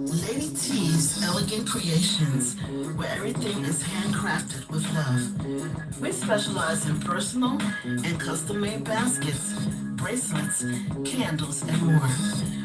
Lady T's Elegant Creations, where everything is handcrafted with love. We specialize in personal and custom-made baskets, bracelets, candles, and more.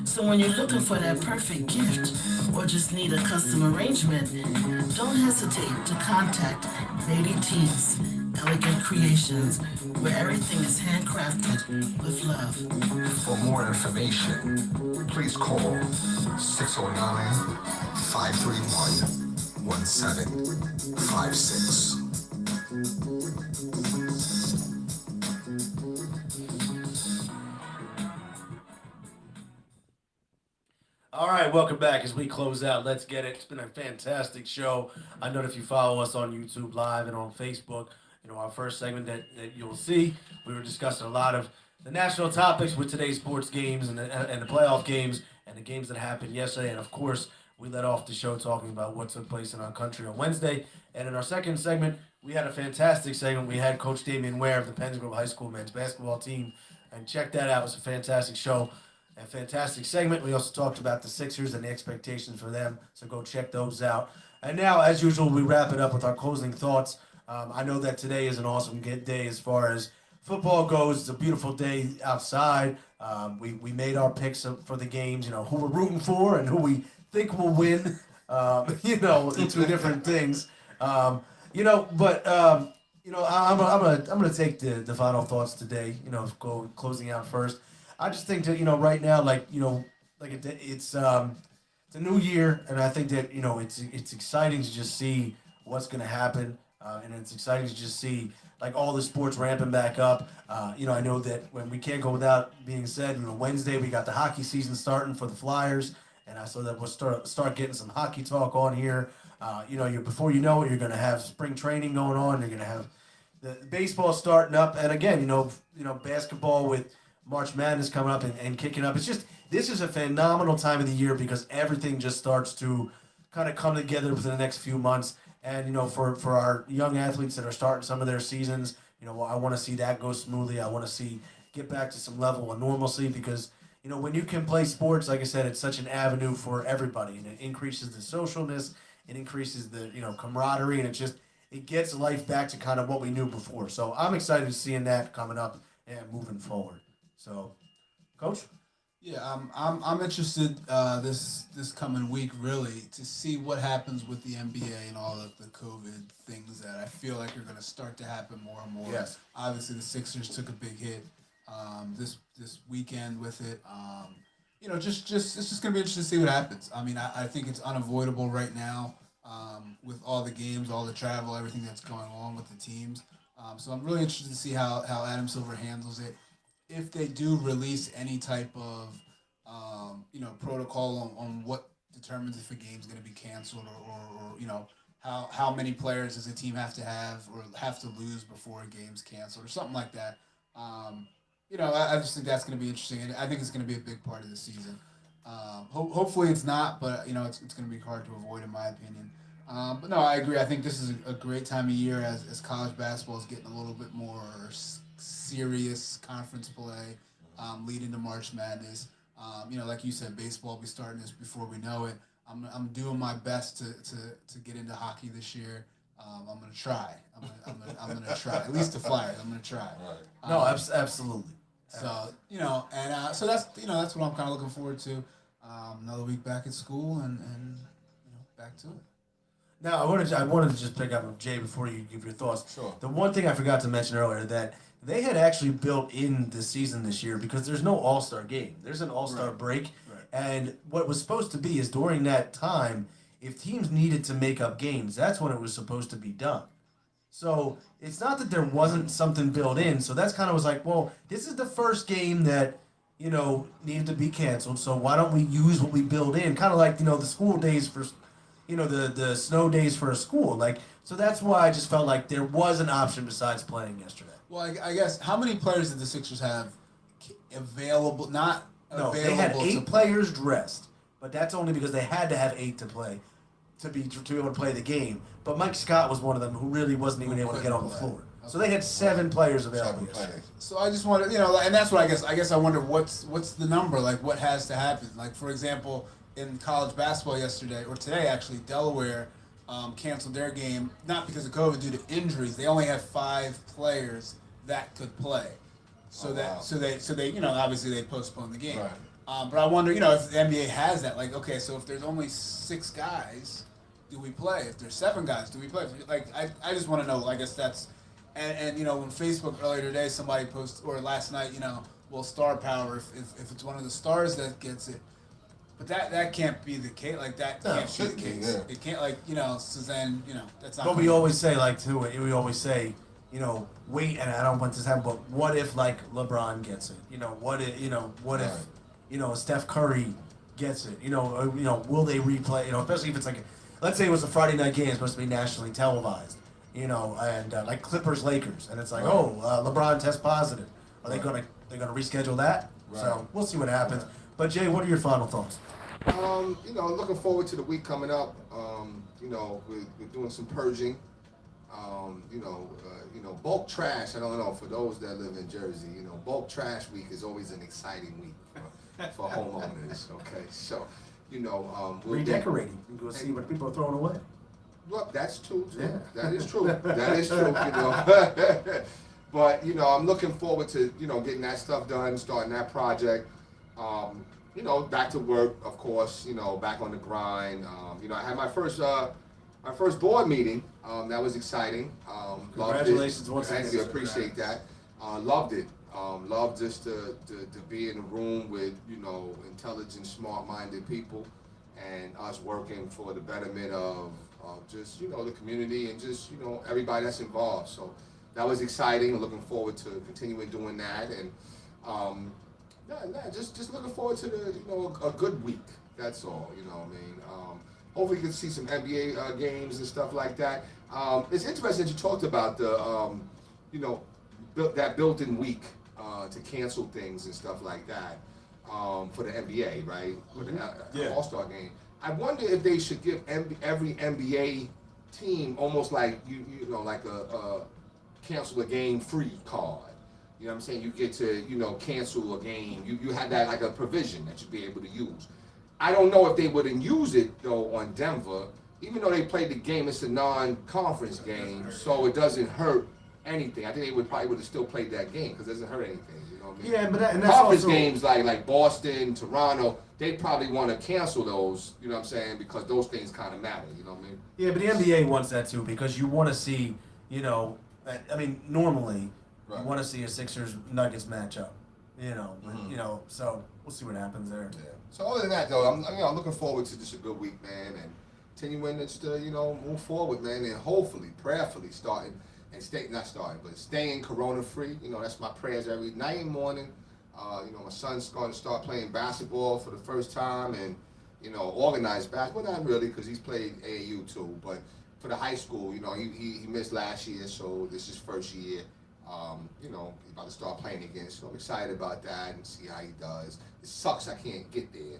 So when you're looking for that perfect gift or just need a custom arrangement, don't hesitate to contact Lady T's Elegant Creations, where everything is handcrafted with love. For more information, please call 609 531 1756. All right, welcome back as we close out. Let's get it. It's been a fantastic show. I know that if you follow us on YouTube Live and on Facebook, our first segment that you'll see, we were discussing a lot of the national topics with today's sports games and the playoff games and the games that happened yesterday. And, of course, we led off the show talking about what took place in our country on Wednesday. And in our second segment, we had a fantastic segment. We had Coach Damian Ware of the Penns Grove High School men's basketball team. And check that out. It was a fantastic show. A fantastic segment. We also talked about the Sixers and the expectations for them, so go check those out. And now, as usual, we wrap it up with our closing thoughts. I know that today is an awesome day as far as football goes. It's a beautiful day outside. We made our picks for the games, who we're rooting for and who we think will win, two different things. I'm gonna take the final thoughts today, closing out first. I just think that, right now, it's a new year, and I think that, it's exciting to just see what's going to happen, and it's exciting to just see, all the sports ramping back up. I know that when we can't go without being said, Wednesday we got the hockey season starting for the Flyers, and I saw that we'll start getting some hockey talk on here. Before you know it, you're going to have spring training going on. You're going to have the baseball starting up, and again, basketball with March Madness coming up and kicking up. This is a phenomenal time of the year because everything just starts to kind of come together within the next few months. And, for our young athletes that are starting some of their seasons, I want to see that go smoothly. I want to see get back to some level of normalcy because, when you can play sports, like I said, it's such an avenue for everybody. And it increases the socialness, it increases the, camaraderie, and it gets life back to kind of what we knew before. So I'm excited to seeing that coming up and moving forward. So, Coach? Yeah, I'm interested this coming week really to see what happens with the NBA and all of the COVID things that I feel like are going to start to happen more and more. Yes. Obviously, the Sixers took a big hit this weekend with it. It's just going to be interesting to see what happens. I mean, I think it's unavoidable right now with all the games, all the travel, everything that's going on with the teams. So I'm really interested to see how Adam Silver handles it. If they do release any type of, protocol on what determines if a game's going to be canceled or how many players does a team have to have or have to lose before a game's canceled or something like that. I just think that's going to be interesting, and I think it's going to be a big part of the season. Hopefully it's not, but it's going to be hard to avoid in my opinion. But no, I agree. I think this is a great time of year as college basketball is getting a little bit more serious conference play leading to March Madness. Like you said, baseball will be starting this before we know it. I'm doing my best to get into hockey this year. I'm gonna try. I'm gonna try. At least the Flyers. I'm gonna try. No, absolutely. So so that's what I'm kind of looking forward to. Another week back at school and back to it. Now, I wanted to just pick up with Jay before you give your thoughts. Sure. The one thing I forgot to mention earlier that they had actually built in the season this year because there's no All-Star game. There's an All-Star break. Right. And what was supposed to be is during that time, if teams needed to make up games, that's when it was supposed to be done. So it's not that there wasn't something built in. So that's kind of was like, well, this is the first game that, needed to be canceled. So why don't we use what we build in? Kind of like, the school days for, the snow days for a school. So that's why I just felt like there was an option besides playing yesterday. Well, I guess how many players did the Sixers have available? Not No, available. they had to 8 players dressed, but that's only because they had to have 8 to play to be able to play the game. But Mike Scott was one of them who really wasn't even able to get on the floor. So they had 7 players available. So I just wanted, and that's what I guess I wonder what's the number, like what has to happen. Like for example, in college basketball yesterday, or today actually, Delaware canceled their game, not because of COVID, due to injuries. They only had 5 players that could play. So they obviously they postponed the game. Right. But I wonder, if the NBA has that, like, okay, so if there's only 6 guys, do we play? If there's 7 guys, do we play? Like, I just want to know. I guess that's, and when Facebook earlier today, somebody posted, or last night, well, star power. If it's one of the stars that gets it, but that can't be the case. Like that No, can't be shouldn't the be, case. yeah. It can't, so then that's not. But we always say, we always say, wait, and I don't want this to happen, but what if, LeBron gets it? What if, Steph Curry gets it? Will they replay? Especially if it's let's say it was a Friday night game, it's supposed to be nationally televised, and like Clippers Lakers, and it's LeBron tests positive. Are they're gonna reschedule that? Right. So we'll see what happens. But Jay, what are your final thoughts? Looking forward to the week coming up. We're doing some purging. Bulk trash. I don't know, for those that live in Jersey, bulk trash week is always an exciting week for homeowners. Okay, so we'll Redecorating. You go see what people are throwing away. Well, that's true. Yeah. That is true. That is true. But I'm looking forward to getting that stuff done, starting that project. Back to work, of course. Back on the grind. I had my first board meeting. That was exciting. Congratulations once Thank again. you. Appreciate that. Loved it. Loved just to be in a room with intelligent, smart-minded people, and us working for the betterment of just the community and just everybody that's involved. So that was exciting. Looking forward to continuing doing that, and just looking forward to a good week. That's all. Hopefully, you can see some NBA games and stuff like that. It's interesting that you talked about the that built-in week to cancel things and stuff like that for the NBA, right? For the All-Star game. I wonder if they should give every NBA team almost like like a cancel a game free card. You know what I'm saying? You get to cancel a game. You had that like a provision that you'd be able to use. I don't know if they wouldn't use it though on Denver, even though they played the game. It's a non-conference game, so it doesn't hurt anything. I think they would have still played that game because it doesn't hurt anything. You know what I mean? Yeah, but and that's conference also, games like Boston, Toronto, they probably want to cancel those. You know what I'm saying? Because those things kind of matter. You know what I mean? Yeah, but the NBA wants that too because you want to see, normally Right. you want to see a Sixers Nuggets matchup. Mm-hmm. So we'll see what happens there. Yeah. So other than that, though, I'm looking forward to just a good week, man, and continuing to move forward, man, and hopefully, prayerfully, staying corona free. That's my prayers every night and morning. My son's going to start playing basketball for the first time, and organized basketball. Not really, because he's played AAU too, but for the high school, he missed last year, so this is his first year. He's about to start playing again, so I'm excited about that and see how he does. It sucks I can't get there.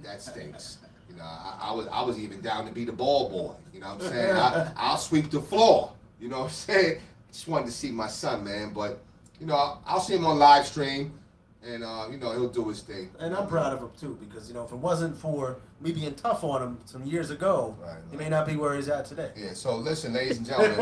That stinks. I was even down to be the ball boy. You know what I'm saying? I'll sweep the floor. You know what I'm saying? Just wanted to see my son, man. But I'll see him on live stream, and he'll do his thing. And I'm proud of him too because if it wasn't for me being tough on him some years ago, he may not be where he's at today. Yeah. So listen, ladies and gentlemen,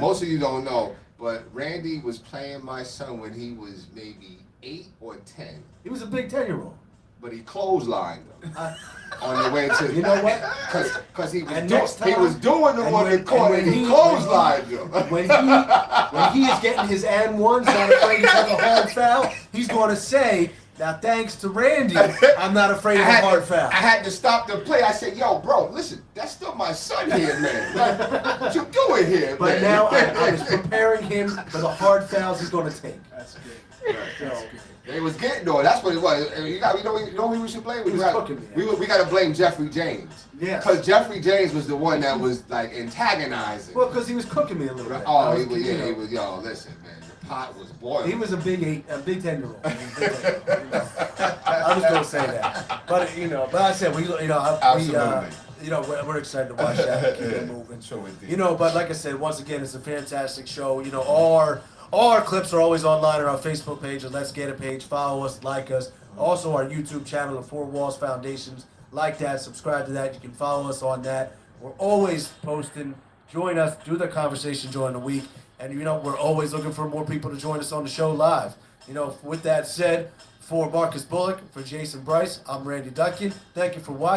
most of you don't know, but Randy was playing my son when he was maybe 8 or 10. He was a big 10-year-old. But he clotheslined him on the way to. You know what? Because he And next time- was doing them on the court and he clotheslined him. When he is getting his and ones, not afraid to have a hard foul, he's going to say, now thanks to Randy, I'm not afraid of a hard foul. I had to stop the play. I said, yo, bro, listen, that's still my son here, man. Like, what you doing here, But man? now I was preparing him for the hard fouls he's going to take. That's good. So, They was getting though. That's what it was. You know who we should blame? He was cooking me. We got to blame Jeffrey James. Yes. Because Jeffrey James was the one that was like antagonizing. well, because he was cooking me a little bit. Oh, he was. Yo, listen, man. The pot was boiling. He was a big 10-year-old. I was going to say that, but but I said Absolutely. we're excited to watch that, keep it moving. Sure indeed. But like I said, once again, it's a fantastic show. Our clips are always online on our Facebook page, and Let's Get It page. Follow us, like us. Also, our YouTube channel, the Four Walls Foundation's like that, subscribe to that. You can follow us on that. We're always posting. Join us, do the conversation during the week. And, we're always looking for more people to join us on the show live. With that said, for Marcus Bullock, for Jason Bryce, I'm Randy Duncan. Thank you for watching.